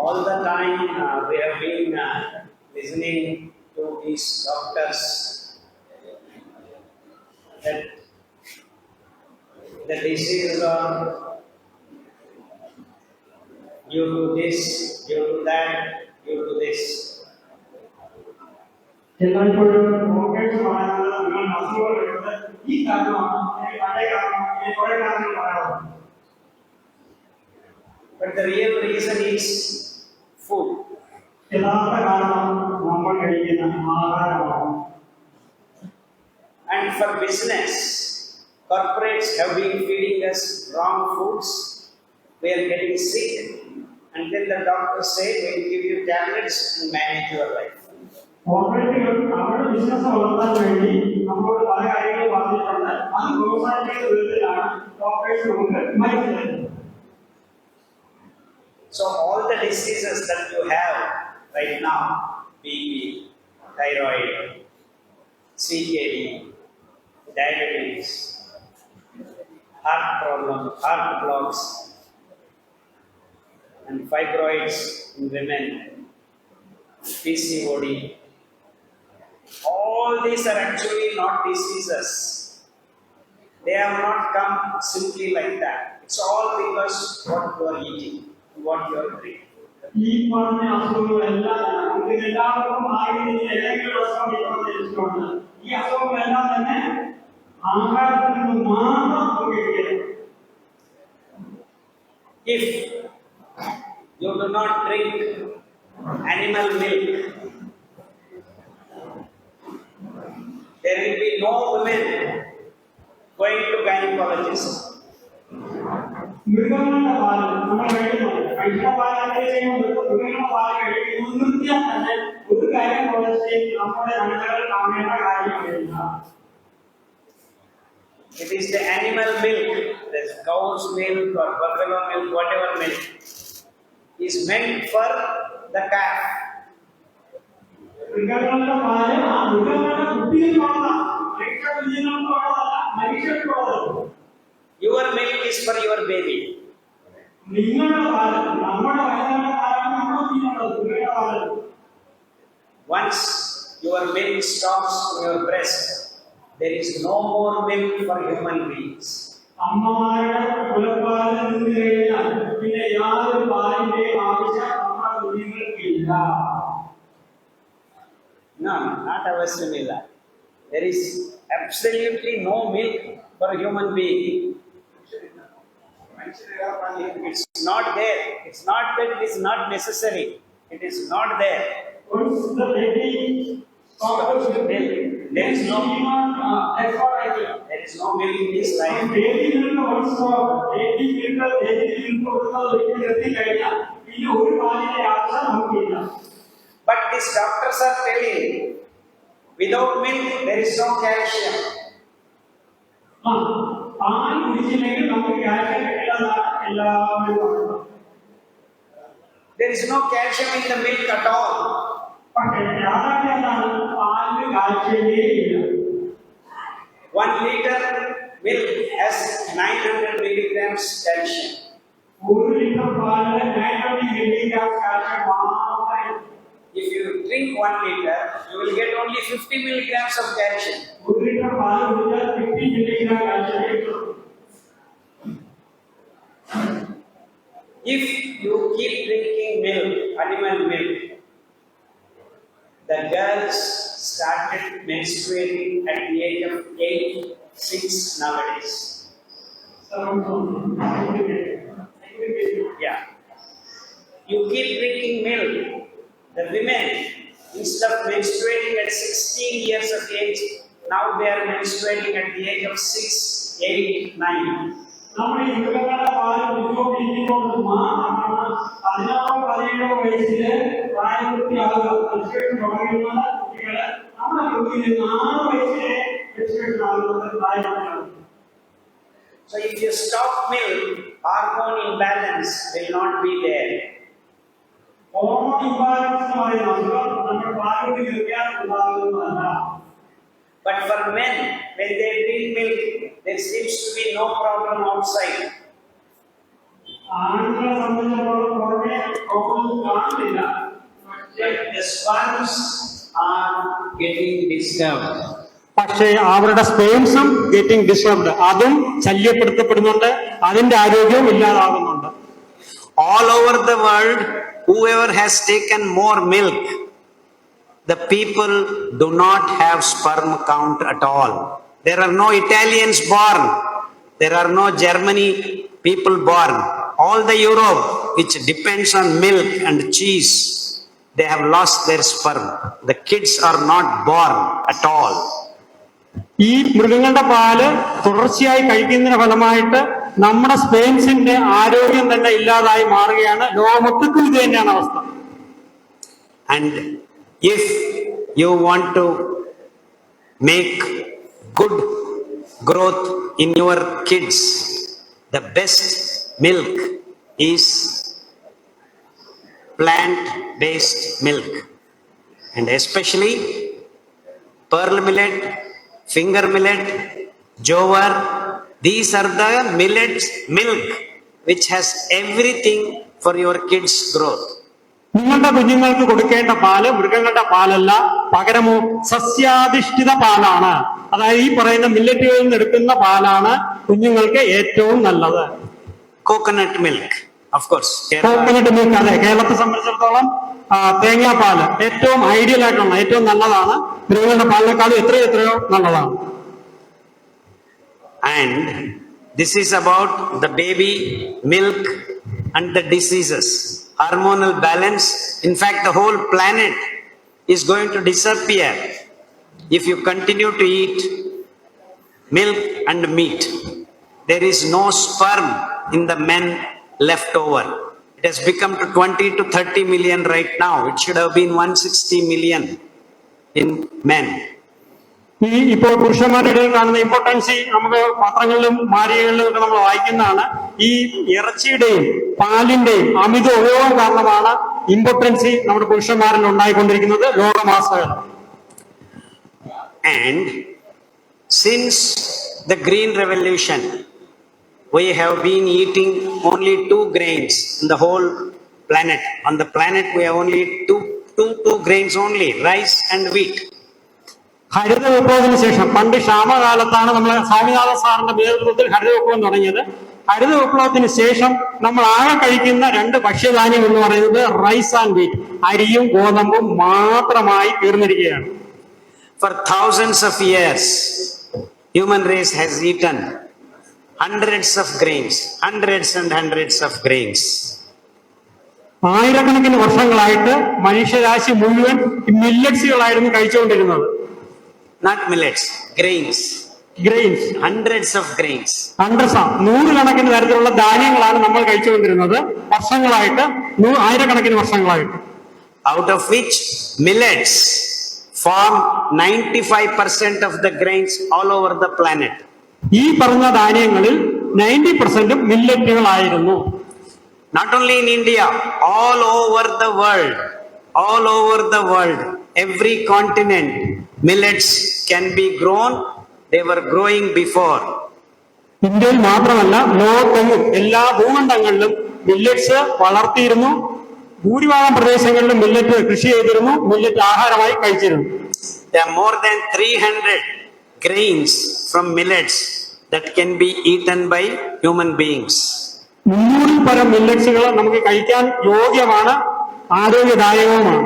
all the time we have been listening to these doctors that the diseases are due to this, due to that, due to this. But the real reason is food. And for business, corporates have been feeding us wrong foods. We are getting sick, and then the doctors say we'll give you tablets and manage your life. So all the diseases that you have right now, BP, thyroid, CKD, diabetes, heart problem, heart blocks, and fibroids in women, PCOD, all these are actually not diseases. They have not come simply like that. It's all because what you are eating, what you are drinking. If you do not drink animal milk, there will be no women going to gynecologist. It is the animal milk, that's cow's milk or buffalo milk, whatever milk, is meant for the calf. Your milk is for your baby. Once your milk stops in your breast, there is no more milk for human beings. No, not avashyamilla. There is absolutely no milk for a human being. It's not there. It's not that it is not necessary. It is not there. There is no milk in this life. But these doctors are telling, without milk there is no calcium. There is no calcium in the milk at all. 1 liter milk has 900 milligrams calcium. If you drink 1 liter, you will get only 50 milligrams of calcium. If you keep drinking milk, animal milk, the girls started menstruating at the age of 8, 6 nowadays. Yeah. You keep drinking milk, the women, instead of menstruating at 16 years of age, now they are menstruating at the age of 6, 8, 9. So if you stop milk, hormone imbalance will not be there. But for men, when they drink milk, there seems to be no problem outside. ആണുങ്ങളെ സംബന്ധിച്ചിടത്തോളം പുറമെ ഒന്നും കാണുന്നില്ല. The sperms are getting disturbed. പക്ഷേ അവരുടെ സ്പേംസും getting disturbed, അതും ശല്യപ്പെടുത്തപ്പെടുന്നുണ്ട്, അതിന്റെ ആരോഗ്യവും ഇല്ലാതാകുന്നുണ്ട്. All over the world, whoever has taken more milk, the people do not have sperm count at all. There are no Italians born. There are no Germany people born. All the Europe, which depends on milk and cheese, they have lost their sperm. The kids are not born at all. ഈ മൃഗങ്ങളുടെ പാല് തുടർച്ചയായി കഴിക്കുന്നതിന്റെ ഫലമായിട്ട് നമ്മുടെ സ്പേംസിന്റെ ആരോഗ്യം തന്നെ ഇല്ലാതായി മാറുകയാണ്. ലോകമൊത്തത്തിൽ ഇത് തന്നെയാണ് അവസ്ഥ. And if you want to make good growth in your kids, the best milk is plant-based milk, and especially pearl millet, finger millet, jowar. These are the millets milk which has everything for your kids' growth. നിങ്ങളുടെ കുഞ്ഞുങ്ങൾക്ക് കൊടുക്കേണ്ട പാല് മൃഗങ്ങളുടെ പാലല്ല, പകരമോ സസ്യാധിഷ്ഠിത പാലാണ്. അതായത് ഈ പറയുന്ന മില്ലറ്റുകളിൽ നിന്ന് എടുക്കുന്ന പാലാണ് കുഞ്ഞുങ്ങൾക്ക് ഏറ്റവും നല്ലത്. Coconut milk, of course. Coconut milk, അതെ, കേരളത്തെ സംബന്ധിച്ചിടത്തോളം തേങ്ങാപ്പാല് ഏറ്റവും ഐഡിയൽ ആയിട്ടുള്ള ഏറ്റവും നല്ലതാണ്. മൃഗങ്ങളുടെ പാലിനേക്കാളും എത്രയോ നല്ലതാണ്. And this is about the baby milk and the diseases, hormonal balance. In fact, the whole planet is going to disappear if you continue to eat milk and meat. There is no sperm in the men left over. It has become to 20 to 30 million right now. It should have been 160 million in men. ഈ ഇപ്പോൾ പുരുഷന്മാരുടെ ഇടയിൽ കാണുന്ന ഇമ്പോർട്ടൻസി നമുക്ക് പത്രങ്ങളിലും മാരികകളിലും ഒക്കെ നമ്മൾ വായിക്കുന്നതാണ്. ഈ ഇറച്ചിയുടെയും പാലിന്റെയും അമിത ഉപയോഗം കാരണമാണ് ഇമ്പോർട്ടൻസി നമ്മുടെ പുരുഷന്മാരിൽ ഉണ്ടായിക്കൊണ്ടിരിക്കുന്നത് ലോകമാസകൾ. And since the Green Revolution, we have been eating only 2 grains in the whole planet. On the planet, we have only two grains only, rice and wheat. ഹരിത വിപ്ലവത്തിന് ശേഷം, പണ്ട് ക്ഷാമകാലത്താണ് നമ്മൾ സ്വാമിനാഥൻ സാറിന്റെ നേതൃത്വത്തിൽ ഹരിത വിപ്ലവം തുടങ്ങിയത്. ഹരിത വിപ്ലവത്തിന് ശേഷം നമ്മൾ ആകെ കഴിക്കുന്ന 2 ഭക്ഷ്യധാന്യം എന്ന് പറയുന്നത് റൈസ് ആൻഡ് വീറ്റ്, അരിയും ഗോതമ്പും മാത്രമായി തീർന്നിരിക്കുകയാണ്. For thousands of years, human race has eaten hundreds of grains, hundreds and hundreds of grains. ആയിരക്കണക്കിന് വർഷങ്ങളായിട്ട് മനുഷ്യരാശി മുഴുവൻ മില്ലറ്റ്സുകളായിരുന്നു കഴിച്ചുകൊണ്ടിരുന്നത്. Not millets, grains. Grains, Hundreds of grains. നൂറുകണക്കിന് തരത്തിലുള്ള ധാന്യങ്ങളാണ് നമ്മൾ കഴിച്ചുകൊണ്ടിരുന്നത് വർഷങ്ങളായിട്ട്, ആയിരക്കണക്കിന് വർഷങ്ങളായിട്ട്. Out of which millets form 95% of the grains all over the planet. ഈ പറഞ്ഞ ധാന്യങ്ങളിൽ 90% മില്ലറ്റുകളായിരുന്നു. Not only in India, all over the world, all over the world, every continent, millets can be grown. They were growing before. ഇന്ത്യയിൽ മാത്രമല്ല, ലോകത്തെങ്ങും എല്ലാ ഭൂഖണ്ഡങ്ങളിലും millets വളർത്തിയിരുന്നു. ഭൂരിഭാഗം പ്രദേശങ്ങളിലും millet കൃഷി ചെയ്തിരുന്നു, millet ആഹാരമായി കഴിച്ചിരുന്നു. There are more than 300 grains from millets that can be eaten by human beings. 300 പരം മില്ലറ്റ്സുകൾ നമുക്ക് കഴിക്കാൻ യോഗ്യമാണ്, ആരോഗ്യദായകവുമാണ്.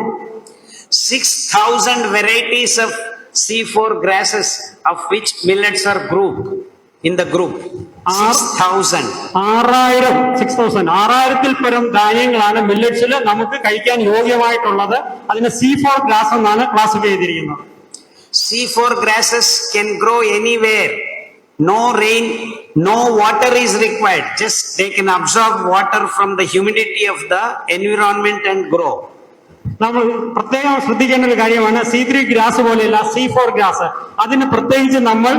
6,000 varieties of C4 grasses, of which millets are grouped in the group. 6,000. 6,000 പരം ധാന്യങ്ങളാണ് മില്ലറ്റ്സിൽ നമുക്ക് കഴിക്കാൻ യോഗ്യമായിട്ടുള്ളത്. അതിന് C4 ഗ്രാസ് എന്നാണ് ക്ലാസിഫൈ ചെയ്തിരിക്കുന്നത്. C4 grasses can grow anywhere. No rain, no water is required. Just they can absorb water from the humidity of the environment and grow. നമ്മൾ പ്രത്യേകം ശ്രദ്ധിക്കേണ്ട ഒരു കാര്യമാണ്, C3 ഗ്രാസ് പോലെയല്ല C4 ഗ്രാസ്. അതിന് പ്രത്യേകിച്ച് നമ്മൾ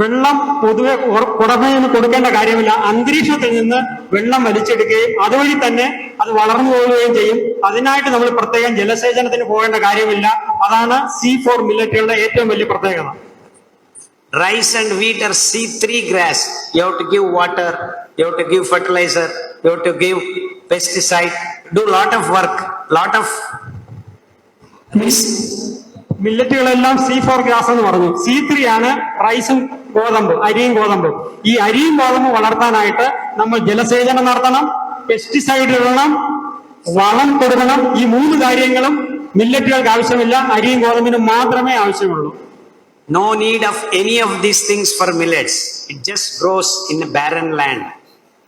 വെള്ളം പൊതുവെ പുറമേ നിന്ന് കൊടുക്കേണ്ട കാര്യമില്ല. അന്തരീക്ഷത്തിൽ നിന്ന് വെള്ളം വലിച്ചെടുക്കുകയും അതുവഴി തന്നെ അത് വളർന്നു പോവുകയും ചെയ്യും. അതിനായിട്ട് നമ്മൾ പ്രത്യേകം ജലസേചനത്തിന് പോകേണ്ട കാര്യമില്ല. അതാണ് C4 മില്ലറ്റുകളുടെ ഏറ്റവും വലിയ പ്രത്യേകത. Rice and wheat are C3 grass. You have to give water, you have to give fertilizer, you have to give pesticide, do lot of work, lot of മില്ലറ്റുകളെല്ലാം C4 grass എന്ന് പറഞ്ഞു. C3 ആണ് റൈസും ഗോതമ്പ്, അരിയും ഗോതമ്പും. ഈ അരിയും ഗോതമ്പും വളർത്താനായിട്ട് നമ്മൾ ജലസേചനം നടത്തണം, പെസ്റ്റിസൈഡ് ഇടണം, വളം കൊടുക്കണം. ഈ 3 കാര്യങ്ങളും മില്ലറ്റുകൾക്ക് ആവശ്യമില്ല, അരിയും ഗോതമ്പിനും മാത്രമേ ആവശ്യമുള്ളൂ. no need of any of these things for millets. It just grows in a barren land.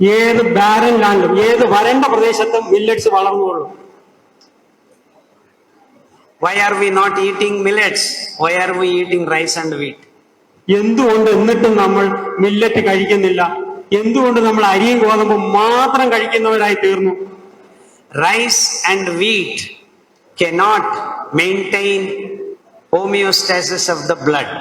ഏത് ബാരൻ ലാൻഡും ഏത് വരണ്ട പ്രദേശത്തും millets വളർന്നുകൊള്ളും. Why are we not eating millets? Why are we eating rice and wheat? എന്തുകൊണ്ട് എന്നിട്ടും നമ്മൾ millet കഴിക്കുന്നില്ല? എന്തുകൊണ്ട് നമ്മൾ അരിയും ഗോതമ്പും മാത്രം കഴിക്കുന്നവരായി തീർന്നു? Rice and wheat cannot maintain homeostasis of the blood.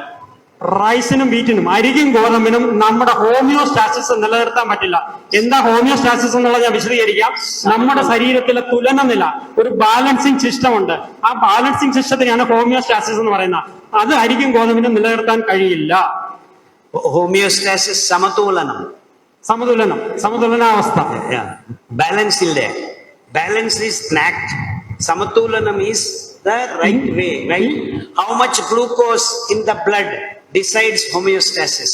റൈസിനും വീറ്റിനും അരിക്കും ഗോതമ്പിനും നമ്മുടെ ഹോമിയോസ്റ്റാസിസ് നിലനിർത്താൻ പറ്റില്ല. എന്താ ഹോമിയോസ്റ്റാസിസ് എന്നുള്ളത് ഞാൻ വിശദീകരിക്കാം. നമ്മുടെ ശരീരത്തിലെ തുലന നില, ഒരു ബാലൻസിങ് സിസ്റ്റം ഉണ്ട്. ആ ബാലൻസിങ് സിസ്റ്റത്തിനാണ് ഹോമിയോസ്റ്റാസിസ് എന്ന് പറയുന്നത്. അത് അരിക്കും ഗോതമ്പിനും നിലനിർത്താൻ കഴിയില്ല. Homeostasis samatulanam. സമതുലനാവസ്ഥ. Yeah. Balance is there. Balance is knacked. Samatulanam is the right way, right? How much glucose in the blood decides homeostasis.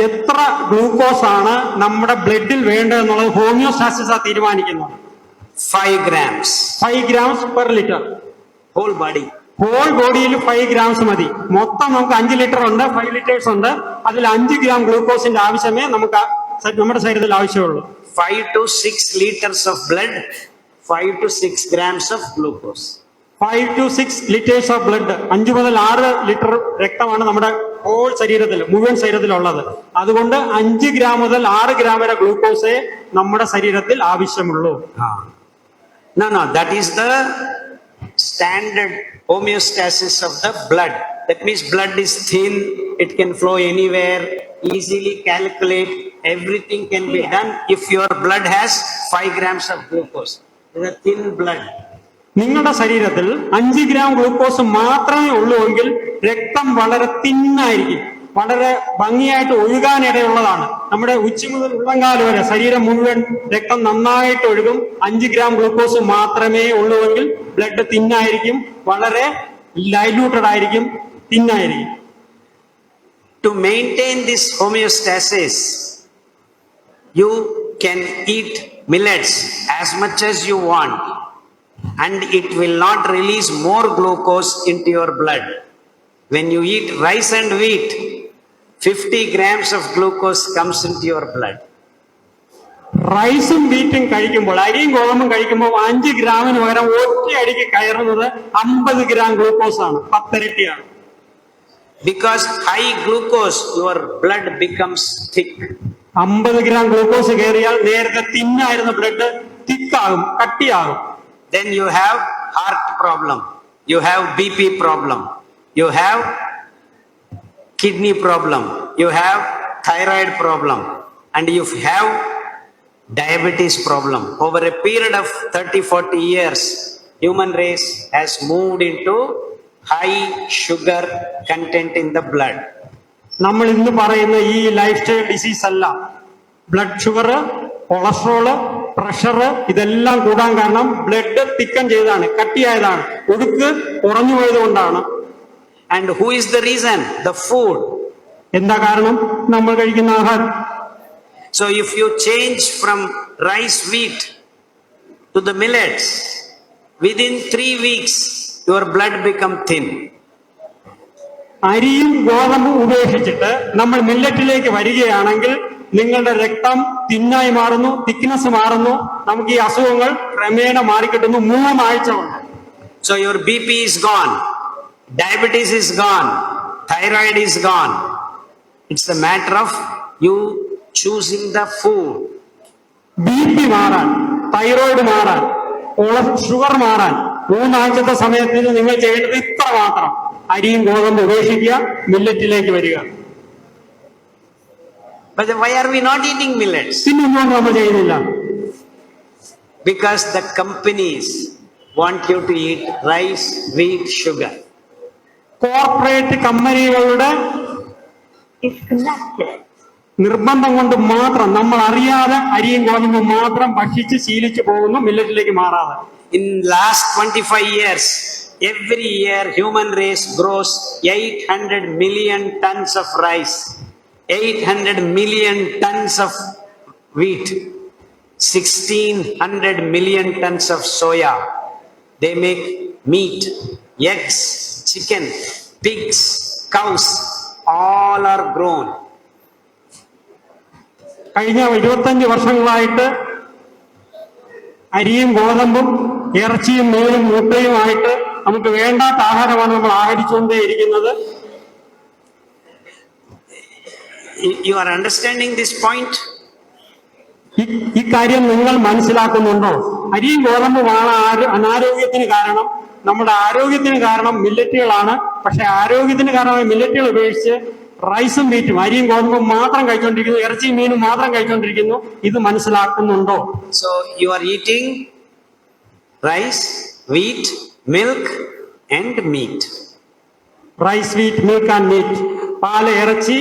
എത്ര ഗ്ലൂക്കോസ് ആണ് നമ്മുടെ ബ്ലഡിൽ വേണ്ടതെന്നുള്ളത് ഹോമിയോസ്റ്റാസിസ് തീരുമാനിക്കുന്നത്. 5 grams. 5 grams per liter. Whole body. Whole ബോഡിയിൽ 5 grams മതി. മൊത്തം നമുക്ക് 5 litre ഉണ്ട്, 5 liters ഉണ്ട്. അതിൽ 5 gram ഗ്ലൂക്കോസിന്റെ ആവശ്യമേ നമുക്ക് നമ്മുടെ ശരീരത്തിൽ ആവശ്യമുള്ളൂ. 5 to 6 liters of blood, 5 to 6 grams of glucose. 5 to 6 liters of blood. 5 മുതൽ 6 ലിറ്റർ രക്തമാണ് നമ്മുടെ ഹോൾ ശരീരത്തിൽ, മുഴുവൻ ശരീരത്തിലുള്ളത്. അതുകൊണ്ട് 5 gram മുതൽ 6 gram വരെ ഗ്ലൂക്കോസേ നമ്മുടെ ശരീരത്തിൽ ആവശ്യമുള്ളൂ. No, that is the standard homeostasis of the blood. That means blood is thin, it can flow anywhere, easily calculate, everything can be done if your blood has 5 grams of glucose. It is a thin blood. നിങ്ങളുടെ ശരീരത്തിൽ 5 gram glucose മാത്രമേ ഉള്ളൂവെങ്കിൽ രക്തം വളരെ തിന്നായിരിക്കും, വളരെ ഭംഗിയായിട്ട് ഒഴുകാനിടയുള്ളതാണ്. നമ്മുടെ ഉച്ച മുതൽ ഉള്ളങ്കാല് വരെ ശരീരം മുഴുവൻ രക്തം നന്നായിട്ട് ഒഴുകും. 5 gram ഗ്ലൂക്കോസ് മാത്രമേ ഉള്ളൂവെങ്കിൽ ബ്ലഡ് തിന്നായിരിക്കും, വളരെ ഡൈല്യൂട്ടഡ് ആയിരിക്കും, തിന്നായിരിക്കും. To maintain this homeostasis, you can eat millets as much as you want, and it will not release more glucose into your blood. When you eat rice and wheat, 50 grams of glucose comes into your blood. റൈസും വീറ്റും കഴിക്കുമ്പോൾ, അരിയും ഗോതമ്പും കഴിക്കുമ്പോൾ 5 ഗ്രാമിന് പകരം ഒറ്റയടിക്ക് കയറുന്നത് 50 gram glucose ആണ്, 10 ഇരട്ടിയാണ്. Because high glucose, your blood becomes thick. 50 gram glucose കയറിയാൽ നേരത്തെ തിന്നായിരുന്ന blood തിക്കാകും, കട്ടിയാകും. Then you have heart problem, you have BP problem, you have kidney problem, you have thyroid problem, and you have diabetes problem. Over a period of 30-40 years, human race has moved into high sugar content in the blood. നമ്മൾ ഇന്ന് പറയുന്ന ഈ life style disease അല്ല, blood sugar, cholesterol, pressure, ഇതെല്ലാം കൂടാൻ കാരണം blood thicken ചെയ്തതാണ്, കട്ടിയായതാണ്, ഒഴുക്ക് കുറഞ്ഞു പോയത് കൊണ്ടാണ്. And who is the reason? The food. എന്താ കാരണം? നമ്മൾ കഴിക്കുന്ന ആഹാരം. So if you change from rice wheat to the millets, within 3 weeks your blood become thin. അരിയും ഗോതമ്പും ഉപേക്ഷിച്ചിട്ട് നമ്മൾ മില്ലറ്റിലേക്ക് വരികയാണെങ്കിൽ നിങ്ങളുടെ രക്തം തിന്നായി മാറുന്നു, തിക്നെസ് മാറുന്നു, നമുക്ക് ഈ അസുഖങ്ങൾ ക്രമേണ മാറിക്കിട്ടുന്നു. 3 ആഴ്ച കൊണ്ട്. So your BP is gone, diabetes is gone, thyroid is gone. It's a matter of you choosing the food. BP മാറാൻ, തൈറോയിഡ് മാറാൻ, ഷുഗർ മാറാൻ 3 ആഴ്ചത്തെ സമയത്തിന് നിങ്ങൾ ചെയ്യേണ്ടത് ഇത്ര മാത്രം: അരിയും ഗോതമ്പും ഉപേക്ഷിക്കുക, മില്ലറ്റിലേക്ക് വരിക. But why are we not eating millets? പിന്നെ എന്തുകൊണ്ട് നമ്മൾ ചെയ്യുന്നില്ല? Because the companies want you to eat rice, wheat, sugar. Corporate കമ്പനികളുടെ നിർബന്ധം കൊണ്ട് മാത്രം നമ്മൾ അറിയാതെ അരിയും ഗോതമ്പും മാത്രം ഭക്ഷിച്ച് ശീലിച്ചു പോകുന്നു, മില്ലറ്റിലേക്ക് മാറാതെ. In last 25 years, every year human race grows 800 million tons of rice, 800 million tons of wheat, 1600 million tons of soya. They make meat, eggs, chicken, pigs, cows, all are grown. കഴിഞ്ഞ 25 വർഷങ്ങളായിട്ട് അരിയും ഗോതമ്പും ഇറച്ചിയും മീനും മുട്ടയുമായിട്ട് നമുക്ക് വേണ്ടാത്ത ആഹാരമാണ് നമ്മൾ ആഹരിച്ചുകൊണ്ടേയിരിക്കുന്നത്. You are understanding this point? ഇക്കാര്യം നിങ്ങൾ മനസ്സിലാക്കുന്നുണ്ടോ? അരിയും ഗോതമ്പുമാണ് അനാരോഗ്യത്തിന് കാരണം. നമ്മുടെ ആരോഗ്യത്തിന് കാരണം മില്ലറ്റുകളാണ്. പക്ഷെ ആരോഗ്യത്തിന് കാരണം മില്ലറ്റുകൾ ഉപേക്ഷിച്ച് റൈസും മീറ്റും അരിയും ഗോതമ്പും മാത്രം കഴിച്ചുകൊണ്ടിരിക്കുന്നു, ഇറച്ചിയും മീനും മാത്രം കഴിച്ചുകൊണ്ടിരിക്കുന്നു. ഇത് മനസ്സിലാക്കുന്നുണ്ടോ? So you are eating rice, wheat, milk and meat. Rice, wheat, milk and meat. പാല്, ഇറച്ചി,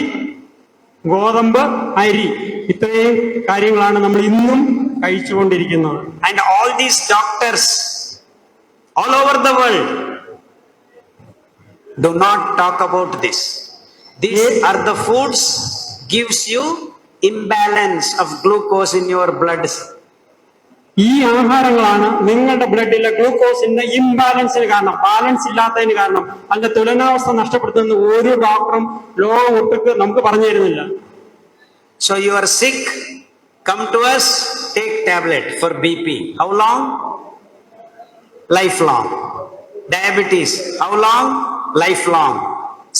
ഗോതമ്പ്, അരി, ഇത്രയും കാര്യങ്ങളാണ് നമ്മൾ ഇന്നും കഴിച്ചുകൊണ്ടിരിക്കുന്നത്. And all these doctors all over the world do not talk about this. These are the foods gives you imbalance of glucose in your blood. ഈ ആഹാരങ്ങളാണ് നിങ്ങളുടെ ബ്ലഡിലെ ഗ്ലൂക്കോസിന്റെ ഇംബാലൻസിന് കാരണം, ബാലൻസ് ഇല്ലാത്തതിന് കാരണം. അതിന്റെ തുലനാവസ്ഥ നഷ്ടപ്പെടുത്തുന്ന ഒരു ഡോക്ടറും ലോകം ഒട്ടുക്ക് നമുക്ക് പറഞ്ഞു തരുന്നില്ല. So you are sick, come to us, take tablet for BP. How long? Lifelong. Diabetes, how long? Lifelong.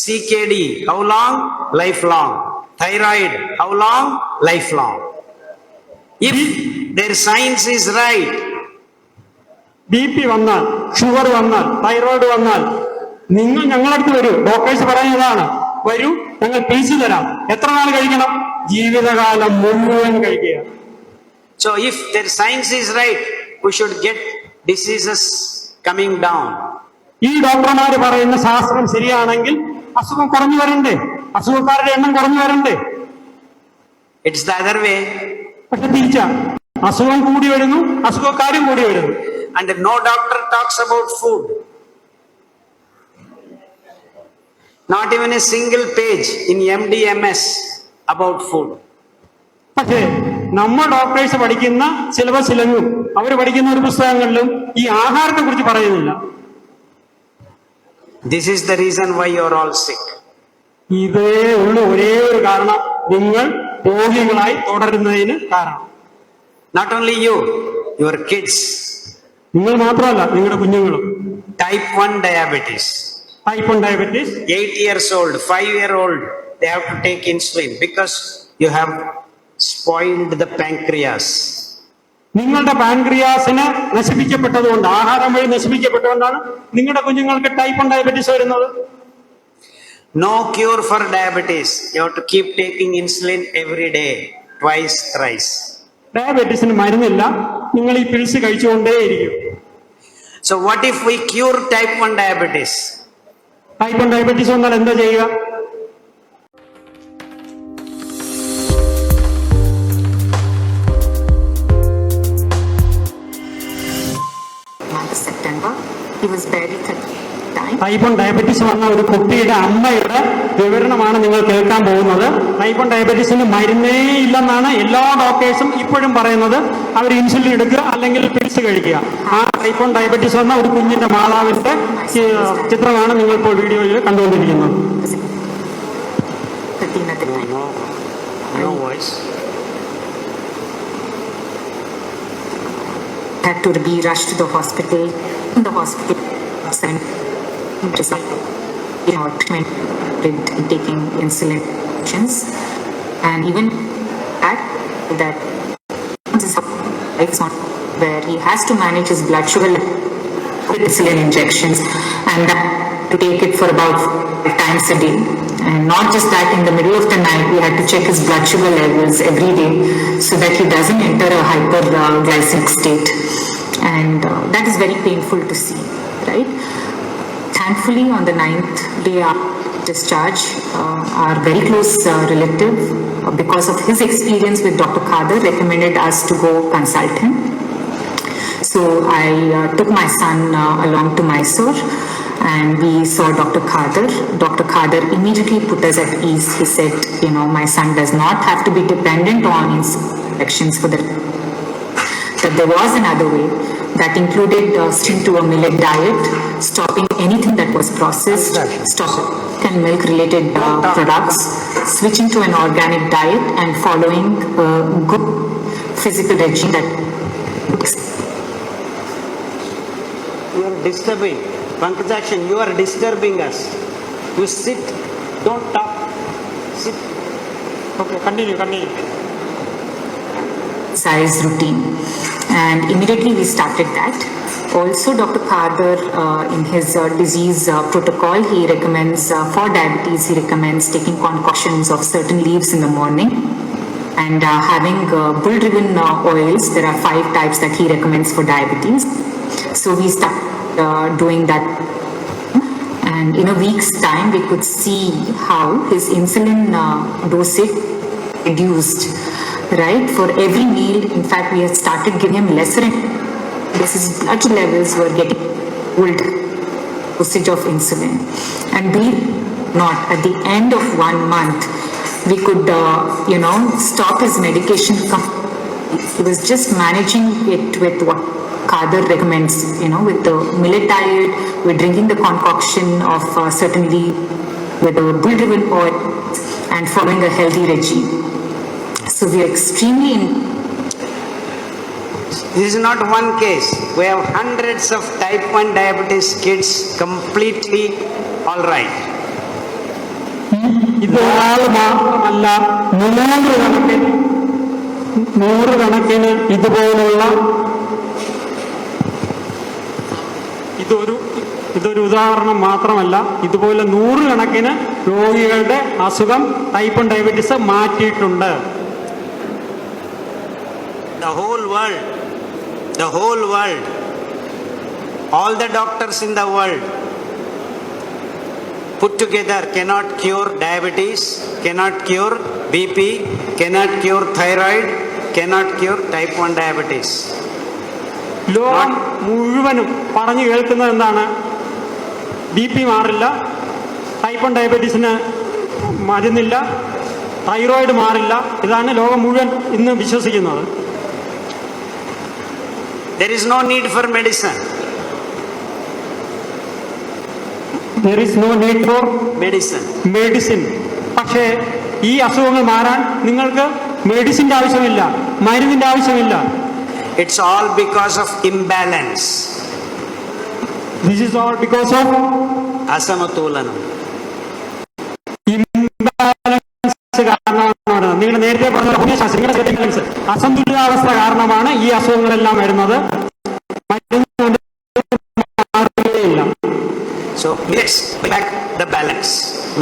CKD, how long? Lifelong. Thyroid, how long? Lifelong. If their science is right, BP വന്നാൽ, sugar വന്നാൽ, thyroid വന്നാൽ നിങ്ങൾ ഞങ്ങളടുത്ത് വരൂ. Doctors പറയുന്നതാണ്, വരൂ, ഞങ്ങൾ piece തരാം. എത്ര നാൾ കഴിക്കണം? ജീവിതകാലം മുഴുവൻ കഴിക്കുക. so if their science is right, we should get diseases coming down. ഈ ഡോക്ടർമാര് പറയുന്ന ശാസ്ത്രം ശരിയാണെങ്കിൽ അസുഖം കുറഞ്ഞു വരണ്ടേ? അസുഖക്കാരുടെ എണ്ണം കുറഞ്ഞു വരണ്ടേ? It's the other way. പക്ഷെ തിരിച്ച അസുഖം കൂടി വരുന്നു, അസുഖക്കാരും കൂടി വരുന്നു. And no doctor talks about food. Not even a single page in MDMS about food. പക്ഷേ നമ്മൾ ഡോക്ടേഴ്സ് പഠിക്കുന്ന സിലബസിലെങ്ങും അവർ പഠിക്കുന്ന ഒരു പുസ്തകങ്ങളിലും ഈ ആഹാരത്തെ കുറിച്ച് പറയുന്നില്ല. This is the reason why you are all sick. ഇതേ ഉള്ള ഒരേ ഒരു കാരണം നിങ്ങൾ രോഗികളായി തുടരുന്നതിന് കാരണം. Not only you, your kids. നിങ്ങൾ മാത്രമല്ല, നിങ്ങളുടെ കുഞ്ഞുങ്ങളും. Type 1 diabetes. Type 1 diabetes. 8 years old, 5-year-old, they have to take insulin because you have spoiled the pancreas. നിങ്ങളുടെ പാൻക്രിയാസിനെ നശിപ്പിക്കപ്പെട്ടതുകൊണ്ട്, ആഹാരം വഴി നശിപ്പിക്കപ്പെട്ടതുകൊണ്ടാണ് നിങ്ങളുടെ കുഞ്ഞുങ്ങൾക്ക് ടൈപ്പ് 1 ഡയബറ്റീസ് വരുന്നത്. No cure for diabetes. You have to keep taking insulin every day, twice, thrice. ഡയബറ്റീസിന് മരുന്നില്ല, നിങ്ങൾ ഈ പിൽസ് കഴിച്ചുകൊണ്ടേയിരിക്കും. So what if we cure type 1 diabetes? Type 1 diabetes വന്നാൽ എന്താ ചെയ്യുക? September, he was barely 30 time. Type 1 diabetes വന്ന ഒരു കുട്ടിയുടെ അമ്മയുടെ വിവരണമാണ് നിങ്ങൾ കേൾക്കാൻ പോകുന്നത്. ടൈപ്പ് 1 ഡയബറ്റീസിന് മരുന്നേ ഇല്ലെന്നാണ് എല്ലാ ഡോക്ടേഴ്സും ഇപ്പോഴും പറയുന്നത്. അവർ ഇൻസുലിൻ എടുക്കുക അല്ലെങ്കിൽ പിൽസ് കഴിക്കുക. ആ ടൈപ്പ് 1 ഡയബറ്റീസ് വന്ന ഒരു കുഞ്ഞിന്റെ മാതാവിന്റെ ചിത്രമാണ് നിങ്ങൾ ഇപ്പോൾ വീഡിയോയിൽ കണ്ടുകൊണ്ടിരിക്കുന്നത്. 13 at the time. No voice. Had to be rushed to the hospital. In the hospital, sent taking insulin injections, and even at that life is not where he has to manage his blood sugar with insulin injections, and that to take it for about 5 times a day. And not just that, in the middle of the night, we had to check his blood sugar levels every day so that he doesn't enter a hyperglycemic state. And that is very painful to see, right? Thankfully, on the 9th day, discharge, our very close relative, because of his experience with Dr. Khader, recommended us to go consult him. So I took my son along to Mysore and we saw Dr. Khader. Dr. Khader immediately put us at ease. He said, my son does not have to be dependent on injections for that there was another way that included switching to a millet diet, stopping anything that was processed, stopping and milk related products, switching to an organic diet and following a good physical regime that You are disturbing. Pankaj, you are disturbing us. You sit, don't talk. Sit. Okay, continue. exercise routine, and immediately we started that. Also, Dr. Khader, in his disease protocol, he recommends for diabetes, he recommends taking concoctions of certain leaves in the morning and having bull-driven oils. There are 5 types that he recommends for diabetes. So we started doing that, and in a week's time, we could see how his insulin dosage reduced. Right, for every meal, in fact, we had started giving him lesser. His blood levels were getting old dosage of insulin, and believe not, at the end of 1 month, we could, stop his medication. He was just managing it with what Khader recommends, with the millet diet, with drinking the concoction of certainly with the bull-driven oil and following a healthy regime. So we are extremely. This is not one case. We have hundreds of type 1 diabetes kids completely all right. ഇത് ഒരാൾ മാത്രമല്ല, നൂറുകണക്കിന് ഇതുപോലുള്ള ഇതൊരു ഉദാഹരണം മാത്രമല്ല, ഇതുപോലെ നൂറുകണക്കിന് രോഗികളുടെ അസുഖം ടൈപ്പ് 1 ഡയബറ്റീസ് മാറ്റിയിട്ടുണ്ട്. The whole world, all the doctors in the world put together cannot cure diabetes, cannot cure BP, cannot cure thyroid, cannot cure type 1 diabetes. ലോകം മുഴുവനും പറഞ്ഞു കേൾക്കുന്നത് എന്താണ്? BP മാറില്ല, ടൈപ്പ് 1 ഡയബറ്റീസിന് മരുന്നില്ല, തൈറോയിഡ് മാറില്ല. ഇതാണ് ലോകം മുഴുവൻ ഇന്ന് വിശ്വസിക്കുന്നത്. There is no need for medicine. There is no need for medicine. പക്ഷേ ഈ അസുഖങ്ങൾ മാറാൻ നിങ്ങൾക്ക് മെഡിസിൻ്റെ ആവശ്യമില്ല, മരുന്നിൻ്റെ ആവശ്യമില്ല. It's all because of imbalance. This is all because of Asamatulanam. Imbalance കാരണമാണ്. നിങ്ങൾ നേരത്തെ പറഞ്ഞ ഭൂമിശാസ്ത്രം, അസന്തുലിതാവസ്ഥ കാരണമാണ് ഈ അസുഖങ്ങളെല്ലാം വരുന്നത്. So millets bring back the balance.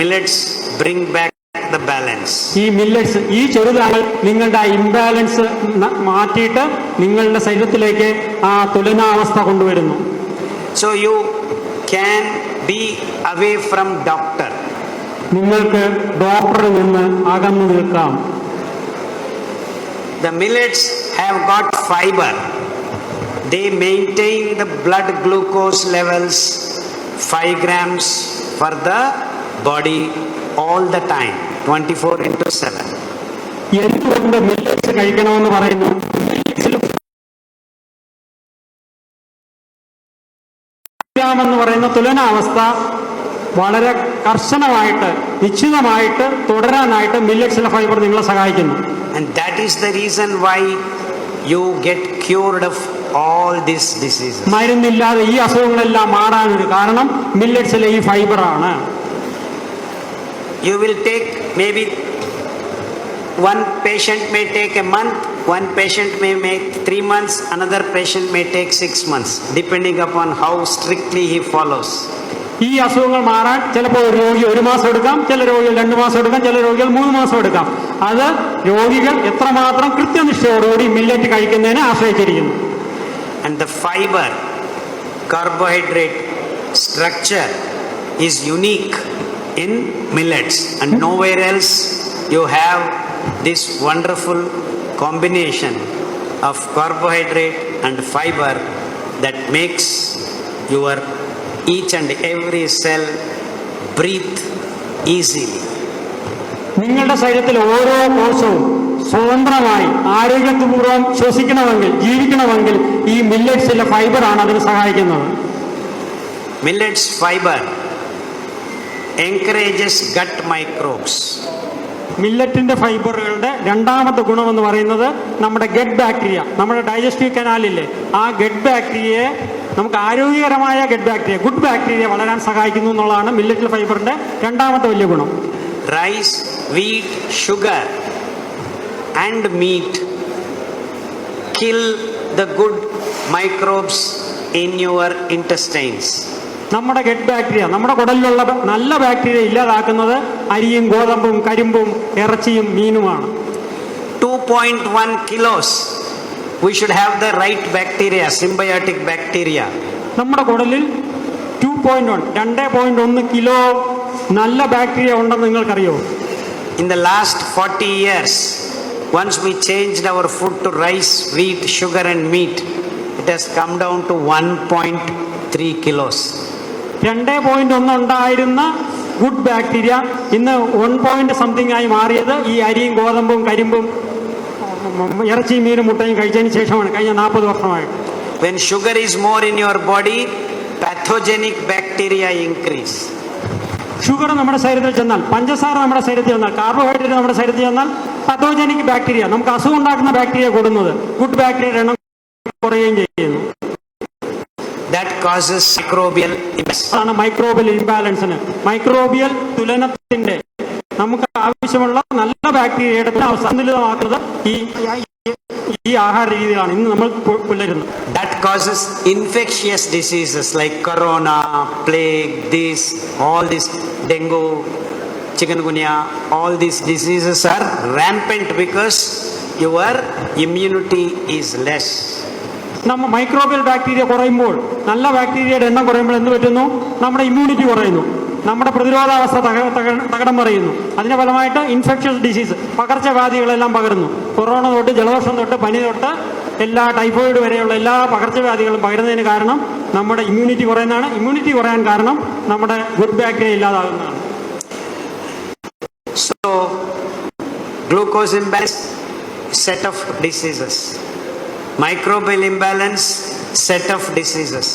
Millets bring back the balance. ഈ മില്ലറ്റ്സ്, ഈ ചെറുധാന്യങ്ങൾ നിങ്ങളുടെ ഇംബാലൻസ് മാറ്റിയിട്ട് നിങ്ങളുടെ ശരീരത്തിലേക്ക് ആ തുലനാവസ്ഥ കൊണ്ടുവരുന്നു. So you can be away from doctor. നിങ്ങൾക്ക് ഡോക്ടറിൽ നിന്ന് അകന്നു നിൽക്കാം. The millets have got fiber. They maintain the blood glucose levels 5 grams for the body all the time, 24/7. എന്തുകൊണ്ട് മില്ലറ്റ്സ് കഴിക്കണമെന്ന് പറയുന്നു? എന്ന് പറയുന്ന തുലനാവസ്ഥ വളരെ കർശനമായിട്ട് നിശ്ചിതമായിട്ട് തുടരാനായിട്ട് മില്ലറ്റ്സിലെ ഫൈബർ നിങ്ങളെ സഹായിക്കുന്നു. And that is the reason why you get cured of all these diseases. മരുന്നില്ലാതെ ഈ അസുഖങ്ങളെല്ലാം മാറാനൊരു കാരണം മില്ലറ്റ്സിലെ ഈ ഫൈബറാണ്. You will take maybe one patient may take a month, one patient may make 3 months, another patient may take 6 months, depending upon how strictly he follows. ഈ അസുഖങ്ങൾ മാറാൻ ചിലപ്പോൾ ഒരു രോഗി 1 മാസം എടുക്കാം, ചില രോഗികൾ 2 മാസം എടുക്കാം, ചില രോഗികൾ 3 മാസം എടുക്കാം. അത് രോഗികൾ എത്രമാത്രം കൃത്യനിഷ്ഠയോടുകൂടി മില്ലറ്റ് കഴിക്കുന്നതിനെ ആശ്രയിച്ചിരിക്കുന്നു. And the fiber, carbohydrate structure is unique in millets, and nowhere else you have this wonderful combination of carbohydrate and fiber that makes your each and every cell breathe easily. നിങ്ങളുടെ ശരീരത്തിൽ ഓരോ കോശവും സ്വതന്ത്രമായി ആരോഗ്യപൂർവ്വം ശ്വസിക്കണമെങ്കിൽ, ജീവിക്കണമെങ്കിൽ ഈ മില്ലറ്റ്സിലെ ഫൈബറാണ് അതിന് സഹായിക്കുന്നത്. Millets fiber encourages gut microbes. മില്ലറ്റിന്റെ ഫൈബറുകളുടെ രണ്ടാമത്തെ ഗുണമെന്ന് പറയുന്നത് നമ്മുടെ ഗട്ട് ബാക്ടീരിയ, നമ്മുടെ ഡൈജസ്റ്റീവ് കനാലില്ലേ, ആ ഗട്ട് ബാക്ടീരിയയെ നമുക്ക് ആരോഗ്യകരമായ ഗട്ട് ബാക്ടീരിയ, ഗുഡ് ബാക്ടീരിയ വളരാൻ സഹായിക്കുന്നു എന്നുള്ളതാണ് മില്ലറ്റ് ഫൈബറിന്റെ രണ്ടാമത്തെ വലിയ ഗുണം. Rice, wheat, sugar and meat kill the good microbes in your intestines. നമ്മുടെ ഗട്ട് ബാക്ടീരിയ, നമ്മുടെ കുടലിലുള്ള നല്ല ബാക്ടീരിയ ഇല്ലാതാക്കുന്നത് അരിയും ഗോതമ്പും കരിമ്പും ഇറച്ചിയും മീനുമാണ്. 2.1 kilos we should have the right bacteria, symbiotic bacteria. നമ്മുടെ കുടലിൽ 2.1 കിലോ നല്ല ബാക്ടീരിയ ഉണ്ടെന്ന് നിങ്ങൾക്കറിയോ? In the last 40 years, once we changed our food to rice, wheat, sugar and meat, it has come down to 1.3 kilos. 2.1 ഉണ്ടായിരുന്ന good bacteria ഇന്ന് 1 ആയി മാറിയത് ഈ അരിയും ഗോതമ്പും കരിമ്പും ഇറച്ചിയും മീനും മുട്ടയും കഴിച്ചതിന് ശേഷമാണ്, കഴിഞ്ഞ 40 വർഷമായിട്ട്. When sugar is more in your body, pathogenic bacteria increase. Sugar നമ്മുടെ ശരീരത്തിൽ ചെന്നാൽ, പഞ്ചസാര നമ്മുടെ ശരീരത്തിൽ ചെന്നാൽ, കാർബോഹൈഡ്രേറ്റ് നമ്മുടെ ശരീരത്തിൽ ചെന്നാൽ പത്തോജനിക് ബാക്ടീരിയ, നമുക്ക് അസുഖം ഉണ്ടാക്കുന്ന ബാക്ടീരിയ കൂടുന്നത്, ഗുഡ് ബാക്ടീരിയയുടെ എണ്ണം കുറയുകയും ചെയ്യുന്നു. That causes microbial imbalance. അതാണ് മൈക്രോബിയൽ ഇംബാലൻസിന്, മൈക്രോബിയൽ തുലനത്തിന്റെ നമുക്ക് ആവശ്യമുള്ള നല്ല ബാക്ടീരിയയുടെ സന്തുലിതമാക്കുന്നത് ഈ ആഹാര രീതിയിലാണ് ഇന്ന് നമ്മൾ പുലരുന്നത്. That causes infectious diseases like corona, plague, all this dengue, chikungunya, all these diseases are rampant because your immunity is less. നമ്മൾ മൈക്രോബിയൽ ബാക്ടീരിയ കുറയുമ്പോൾ, നല്ല ബാക്ടീരിയയുടെ എണ്ണം കുറയുമ്പോൾ എന്ത് പറ്റുന്നു? നമ്മുടെ ഇമ്മ്യൂണിറ്റി കുറയുന്നു, നമ്മുടെ പ്രതിരോധാവസ്ഥ തകടം മറിയുന്നു. അതിന്റെ ഫലമായിട്ട് ഇൻഫെക്ഷ്യസ് ഡിസീസ്, പകർച്ചവ്യാധികളെല്ലാം പകരുന്നു. കൊറോണ തൊട്ട് ജലദോഷം തൊട്ട് പനി തൊട്ട് എല്ലാ ടൈഫോയിഡ് വരെയുള്ള എല്ലാ പകർച്ചവ്യാധികളും പകരുന്നതിന് കാരണം നമ്മുടെ ഇമ്മ്യൂണിറ്റി കുറയുന്നതാണ്. ഇമ്മ്യൂണിറ്റി കുറയാൻ കാരണം നമ്മുടെ ഗുഡ് ബാക്ടീരിയ ഇല്ലാതാകുന്നതാണ്. So glucose imbalance, set of diseases. Microbial imbalance, set of diseases.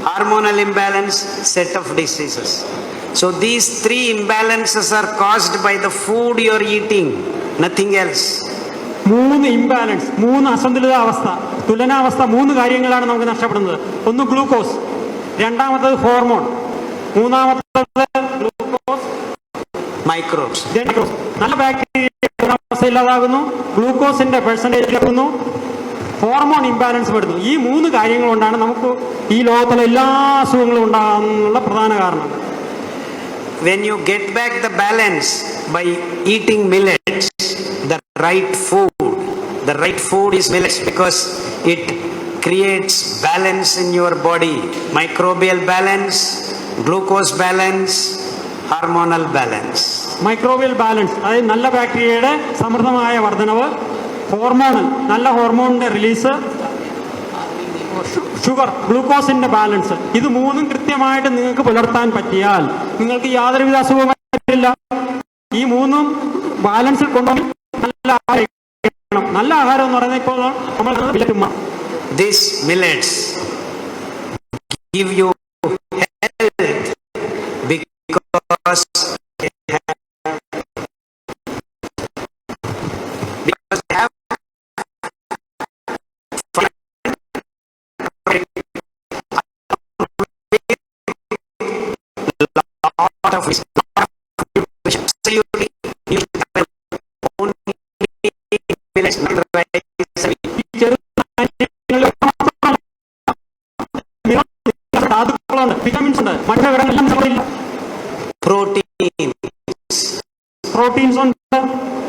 Hormonal imbalance, set of diseases. So these three imbalances are caused by the food you are eating, nothing else. 3 imbalance, 3 അസന്തുലിതാവസ്ഥ, തുലനാവസ്ഥ, 3 കാര്യങ്ങളാണ് നമുക്ക് നഷ്ടപ്പെടുന്നത്. ഒന്ന് glucose, രണ്ടാമത്തത് hormone, മൂന്നാമത്തത് glucose Microbes. നല്ല bacteria അവസ്ഥ ഇല്ലാതാകുന്നു, ഗ്ലൂക്കോസിന്റെ പെർസെന്റേജ് കുറയുന്നു, ഹോർമോൺ ഇംബാലൻസ് വരുന്നു. ഈ 3 കാര്യങ്ങൾ കൊണ്ടാണ് നമുക്ക് ഈ ലോകത്തിലെ എല്ലാ അസുഖങ്ങളും ഉണ്ടാകാനുള്ള പ്രധാന കാരണം. When you get back the balance by eating millets, the right food is millets because it creates balance in your body, microbial balance, glucose balance, hormonal balance. Microbial balance, അതായത് നല്ല ബാക്ടീരിയയുടെ സമൃദ്ധമായ വർധനവ്, ഹോർമോണൽ നല്ല ഹോർമോണിന്റെ റിലീസ്, ഷുഗർ ഗ്ലൂക്കോസിന്റെ ബാലൻസ്, ഇത് 3 കൃത്യമായിട്ട് നിങ്ങൾക്ക് പുലർത്താൻ പറ്റിയാൽ നിങ്ങൾക്ക് യാതൊരുവിധ അസുഖവും വരില്ല. ഈ 3 ബാലൻസിൽ കൊണ്ടുപോയി നല്ല ആഹാരം. നല്ല ആഹാരം എന്ന് പറയുന്നത് ഇപ്പോൾ നമ്മൾ These millets give you health because they have lot of vitamins ഉണ്ട്, മറ്റു ഘടകങ്ങളെല്ലാം നമ്മളില്ല. പ്രോട്ടീൻസ് ഉണ്ട്,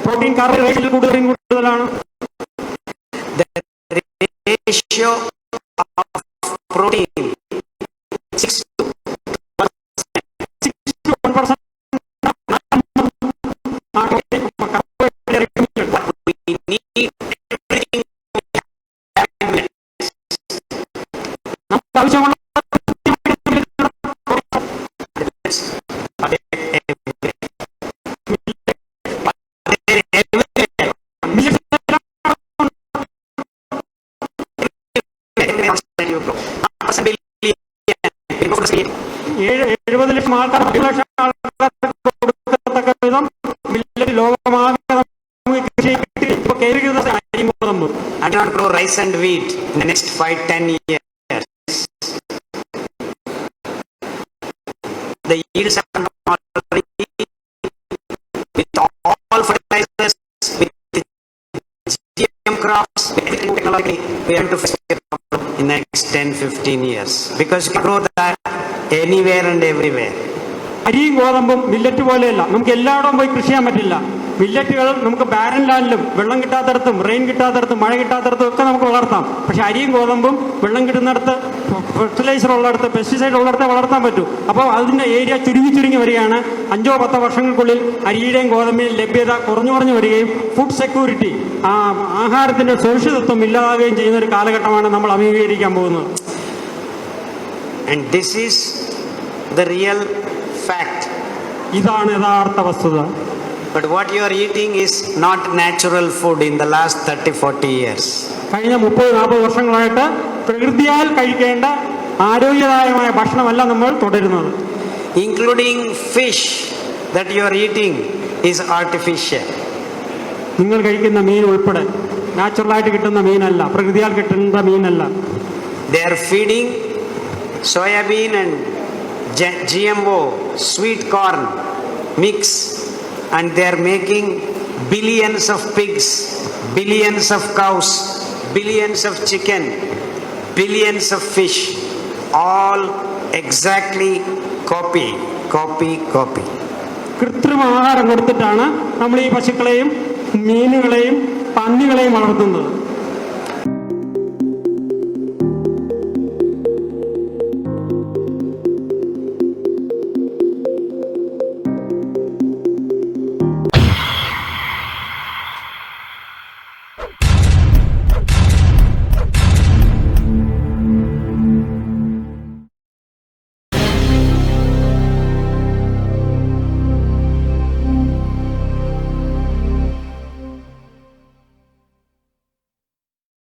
പ്രോട്ടീൻ കാർബോഹൈഡ്രേറ്റിൽ കൂടുതലാണ്. The ratio of protein 6 to 1%. ആവശ്യമുള്ള $70 ലക്ഷം ആൾക്കാർ 10 ലക്ഷം ആൾക്കാർക്ക് കൊടുക്കത്തക്ക വിധം മില്ലറ്റ് ലോകമാകെ കൃഷി ഇപ്പൊ കേരളീകൃത അരിയും ഗോതമ്പും. I do not grow rice and wheat in the next 5-10 years. The yields are not with all fertilizers, with GM crops, with technology, we have to face a problem in the next 10-15 years. Because you can grow that anywhere and everywhere. അരിയും ഗോതമ്പും millet പോലെയല്ല, നമുക്ക് എല്ലായിടവും പോയി കൃഷി ചെയ്യാൻ പറ്റില്ല. മില്ലറ്റുകൾ നമുക്ക് ബാരൻ ലാൻഡിലും വെള്ളം കിട്ടാത്തടത്തും റെയിൻ കിട്ടാത്തടത്തും മഴ കിട്ടാത്തടത്തും ഒക്കെ നമുക്ക് വളർത്താം. പക്ഷെ അരിയും ഗോതമ്പും വെള്ളം കിട്ടുന്നിടത്ത്, ഫെർട്ടിലൈസർ ഉള്ളിടത്ത്, പെസ്റ്റിസൈഡ് ഉള്ളിടത്ത് വളർത്താൻ പറ്റും. അപ്പോൾ അതിൻ്റെ ഏരിയ ചുരുങ്ങി വരികയാണ്. 5-10 വർഷങ്ങൾക്കുള്ളിൽ അരിയുടെയും ഗോതമ്പിൻ്റെയും ലഭ്യത കുറഞ്ഞു വരികയും ഫുഡ് സെക്യൂരിറ്റി, ആഹാരത്തിൻ്റെ സുരക്ഷിതത്വം ഇല്ലാതാവുകയും ചെയ്യുന്ന ഒരു കാലഘട്ടമാണ് നമ്മൾ അഭിമുഖീകരിക്കാൻ പോകുന്നത്. And this is the real fact. ഇതാണ് യഥാർത്ഥ വസ്തുത. But what you are eating is not natural food in the last 30-40 years. കഴിഞ്ഞ 30-40 വർഷങ്ങളായിട്ട് പ്രകൃതിയാൽ കഴിക്കേണ്ട ആരോഗ്യദായകമായ ഭക്ഷണമല്ല നമ്മൾ തുടരുന്നത്. Including fish that you are eating is artificial. നിങ്ങൾ കഴിക്കുന്ന മീൻ ഉൾപ്പെടെ നാച്ചുറലായിട്ട് കിട്ടുന്ന മീനല്ല, പ്രകൃതിയാൽ കിട്ടുന്ന മീനല്ല. They are feeding soybean and GMO sweet corn mix, and they are making billions of pigs, billions of cows, billions of chicken, billions of fish, all exactly copy. കൃത്രിമ ആഹാരം കൊടുത്തിട്ടാണ് നമ്മൾ ഈ പശുക്കളെയും മീനുകളെയും പന്നികളെയും വളർത്തുന്നത്.